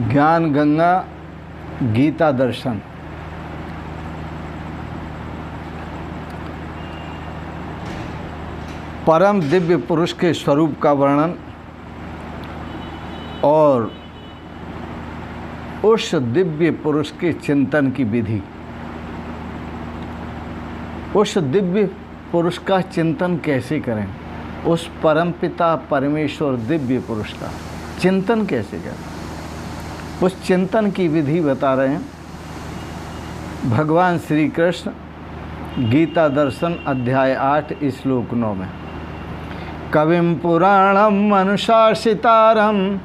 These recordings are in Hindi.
ज्ञान गंगा गीता दर्शन। परम दिव्य पुरुष के स्वरूप का वर्णन और उस दिव्य पुरुष के चिंतन की विधि। उस दिव्य पुरुष का चिंतन कैसे करें, उस परम पिता परमेश्वर दिव्य पुरुष का चिंतन कैसे करें, उस चिंतन की विधि बता रहे हैं भगवान श्री कृष्ण गीता दर्शन अध्याय 8 श्लोक 9 में। कविं पुराणम अनुशासितारम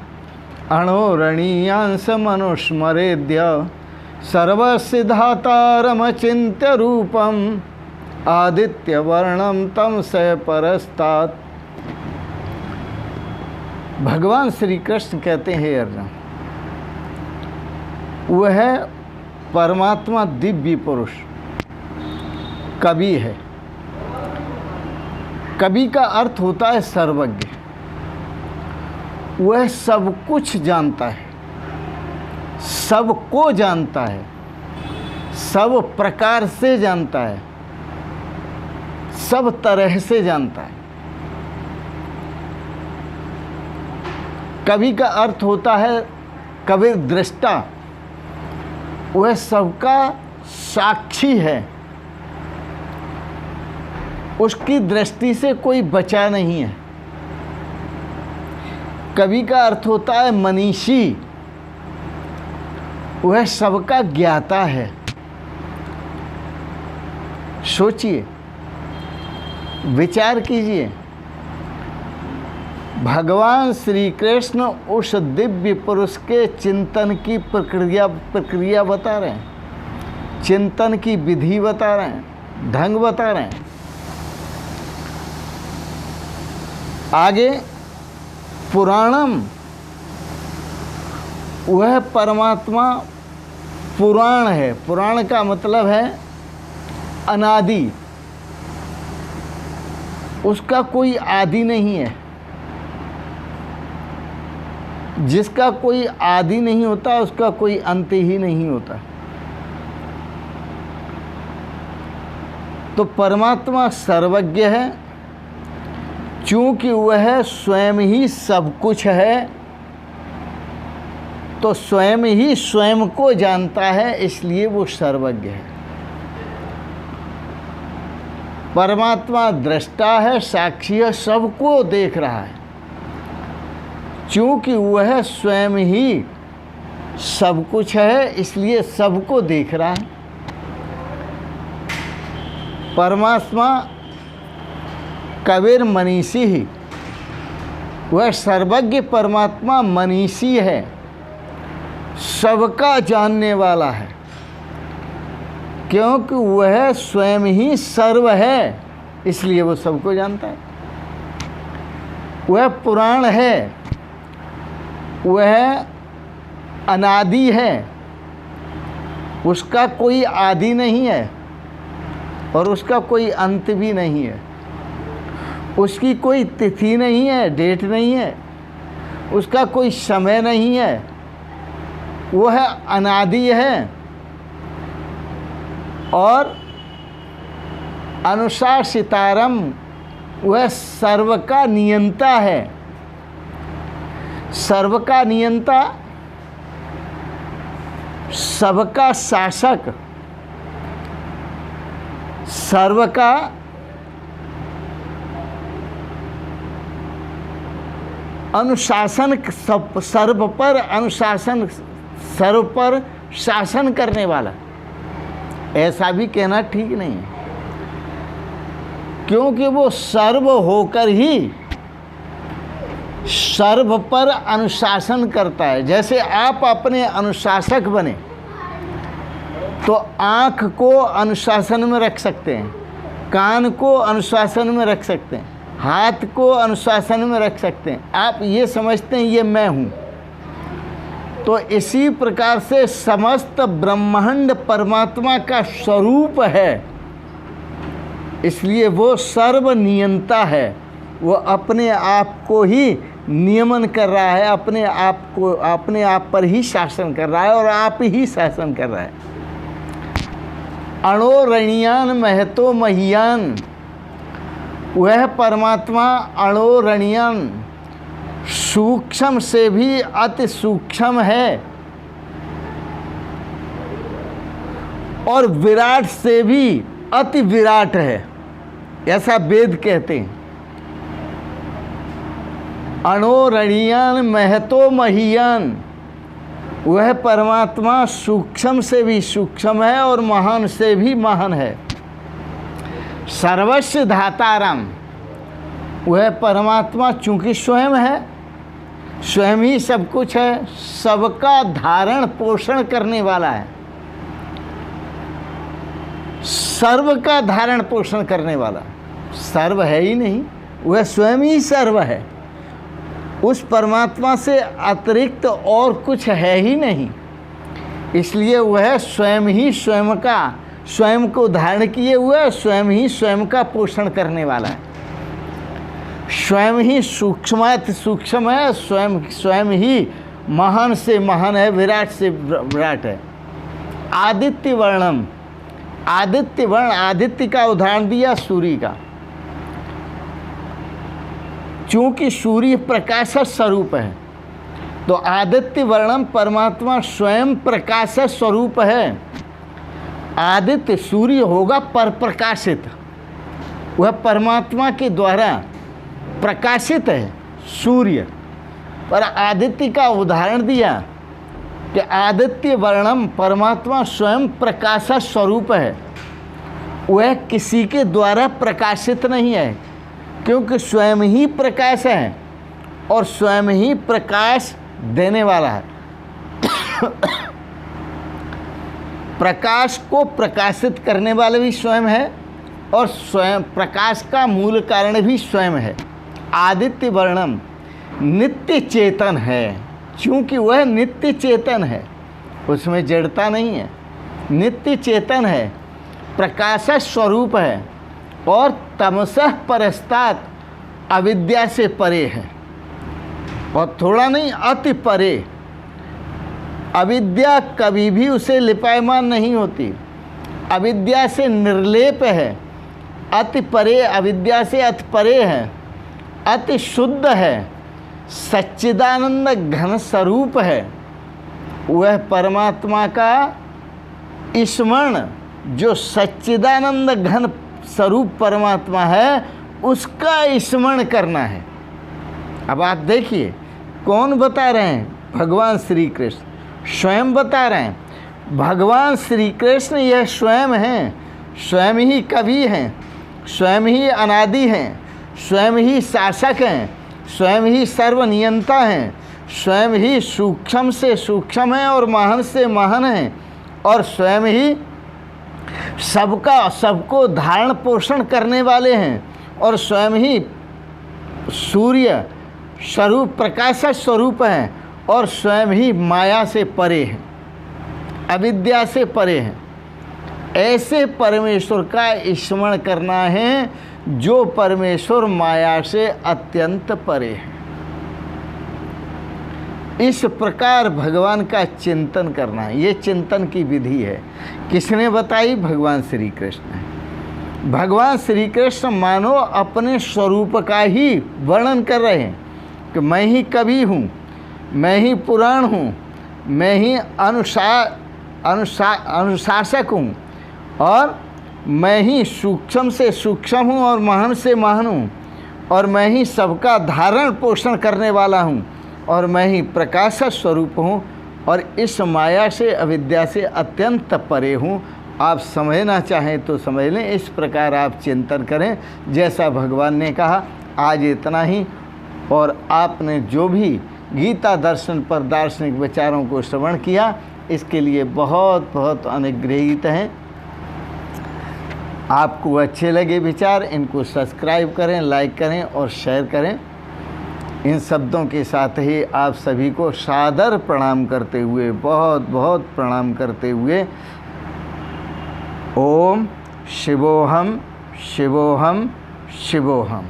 अणोरणीयांस मनुस्मरेद्य सर्वसिद्धातारमचिन्त्य रूपम आदित्य वर्णम तम स परस्तात्। भगवान श्री कृष्ण कहते हैं अर्जुन, वह परमात्मा दिव्य पुरुष कवि है। कवि का अर्थ होता है सर्वज्ञ। वह सब कुछ जानता है, सबको जानता है, सब प्रकार से जानता है, सब तरह से जानता है। कवि का अर्थ होता है कवि दृष्टा। वह सबका साक्षी है, उसकी दृष्टि से कोई बचा नहीं है। कवि का अर्थ होता है मनीषी। वह सबका ज्ञाता है। सोचिए, विचार कीजिए, भगवान श्री कृष्ण उस दिव्य पुरुष के चिंतन की प्रक्रिया बता रहे हैं, चिंतन की विधि बता रहे हैं, ढंग बता रहे हैं। आगे पुराणम, वह परमात्मा पुराण है। पुराण का मतलब है अनादि, उसका कोई आदि नहीं है। जिसका कोई आदि नहीं होता उसका कोई अंत ही नहीं होता। तो परमात्मा सर्वज्ञ है। चूँकि वह स्वयं ही सब कुछ है, तो स्वयं ही स्वयं को जानता है, इसलिए वो सर्वज्ञ है। परमात्मा दृष्टा है, साक्षी है, सबको देख रहा है। चूँकि वह स्वयं ही सब कुछ है, इसलिए सबको देख रहा है। परमात्मा कबीर मनीषी ही, वह सर्वज्ञ परमात्मा मनीषी है, सबका जानने वाला है। क्योंकि वह स्वयं ही सर्व है, इसलिए वो सबको जानता है। वह पुराण है, वह अनादि है, उसका कोई आदि नहीं है और उसका कोई अंत भी नहीं है। उसकी कोई तिथि नहीं है, डेट नहीं है, उसका कोई समय नहीं है। वह अनादि है और अनुशासितारम, वह सर्व का नियंता है। सर्व का नियंता, सबका शासक, सर्व का अनुशासन, सर्व पर अनुशासन, सर्व पर शासन करने वाला। ऐसा भी कहना ठीक नहीं है, क्योंकि वो सर्व होकर ही सर्व पर अनुशासन करता है। जैसे आप अपने अनुशासक बने तो आँख को अनुशासन में रख सकते हैं, कान को अनुशासन में रख सकते हैं, हाथ को अनुशासन में रख सकते हैं। आप ये समझते हैं ये मैं हूँ। तो इसी प्रकार से समस्त ब्रह्मांड परमात्मा का स्वरूप है, इसलिए वो सर्वनियंता है। वो अपने आप को ही नियमन कर रहा है, अपने आप पर ही शासन कर रहा है और आप ही शासन कर रहा है। अणोरणियान महतो महियान, वह परमात्मा अणोरणियान सूक्ष्म से भी अति सूक्ष्म है और विराट से भी अति विराट है, ऐसा वेद कहते हैं। अणोरणियान महतो महियान, वह परमात्मा सूक्ष्म से भी सूक्ष्म है और महान से भी महान है। सर्वस्व धातारम, वह परमात्मा चूंकि स्वयं है, स्वयं ही सब कुछ है, सबका धारण पोषण करने वाला है, सर्व का धारण पोषण करने वाला। सर्व है ही नहीं, वह स्वयं ही सर्व है। उस परमात्मा से अतिरिक्त और कुछ है ही नहीं, इसलिए वह स्वयं ही स्वयं को धारण किए हुए स्वयं ही स्वयं का पोषण करने वाला है। स्वयं ही सूक्ष्माति सूक्ष्म है, स्वयं ही महान से महान है, विराट से विराट है। आदित्य वर्णम, आदित्य वर्ण, आदित्य का उदाहरण दिया सूर्य का, चूंकि सूर्य प्रकाश स्वरूप है तो आदित्य वर्णम परमात्मा स्वयं प्रकाश स्वरूप है। आदित्य सूर्य होगा पर प्रकाशित, वह परमात्मा के द्वारा प्रकाशित है सूर्य। पर आदित्य का उदाहरण दिया कि आदित्य वर्णम परमात्मा स्वयं प्रकाश स्वरूप है, वह किसी के द्वारा प्रकाशित नहीं है, क्योंकि स्वयं ही प्रकाश है और स्वयं ही प्रकाश देने वाला है। प्रकाश को प्रकाशित करने वाले भी स्वयं है और स्वयं प्रकाश का मूल कारण भी स्वयं है। आदित्य वर्णम नित्य चेतन है, क्योंकि वह नित्य चेतन है, उसमें जड़ता नहीं है, नित्य चेतन है, प्रकाश स्वरूप है और तमसः परस्तात् अविद्या से परे है, और थोड़ा नहीं अति परे। अविद्या कभी भी उसे लिपायमान नहीं होती, अविद्या से निर्लेप है, अति परे, अविद्या से अति परे है, अति शुद्ध है, सच्चिदानंद घन स्वरूप है। वह परमात्मा का स्मरण, जो सच्चिदानंद घन स्वरूप परमात्मा है, उसका स्मरण करना है। अब आप देखिए कौन बता रहे हैं? भगवान श्री कृष्ण स्वयं बता रहे हैं। भगवान श्री कृष्ण यह स्वयं हैं, स्वयं ही कवि हैं, स्वयं ही अनादि हैं, स्वयं ही शासक हैं, स्वयं ही सर्वनियंता हैं, स्वयं ही सूक्ष्म से सूक्ष्म हैं और महान से महान हैं, और स्वयं ही सबको धारण पोषण करने वाले हैं, और स्वयं ही सूर्य स्वरूप प्रकाश स्वरूप हैं, और स्वयं ही माया से परे हैं, अविद्या से परे हैं। ऐसे परमेश्वर का स्मरण करना है जो परमेश्वर माया से अत्यंत परे है। इस प्रकार भगवान का चिंतन करना है, ये चिंतन की विधि है। किसने बताई? भगवान श्री कृष्ण। भगवान श्री कृष्ण मानो अपने स्वरूप का ही वर्णन कर रहे हैं कि मैं ही कवि हूँ, मैं ही पुराण हूँ, मैं ही अनुशासक हूँ, और मैं ही सूक्ष्म से सूक्ष्म हूँ और महान से महान हूँ, और मैं ही सबका धारण पोषण करने वाला हूँ, और मैं ही प्रकाश स्वरूप हूँ, और इस माया से अविद्या से अत्यंत परे हूँ। आप समझना चाहें तो समझ लें, इस प्रकार आप चिंतन करें जैसा भगवान ने कहा। आज इतना ही। और आपने जो भी गीता दर्शन पर दार्शनिक विचारों को श्रवण किया, इसके लिए बहुत बहुत अनुग्रहित हैं। आपको अच्छे लगे विचार, इनको सब्सक्राइब करें, लाइक करें और शेयर करें। इन शब्दों के साथ ही आप सभी को सादर प्रणाम करते हुए, बहुत बहुत प्रणाम करते हुए, ओम शिवोहम शिवोहम शिवोहम।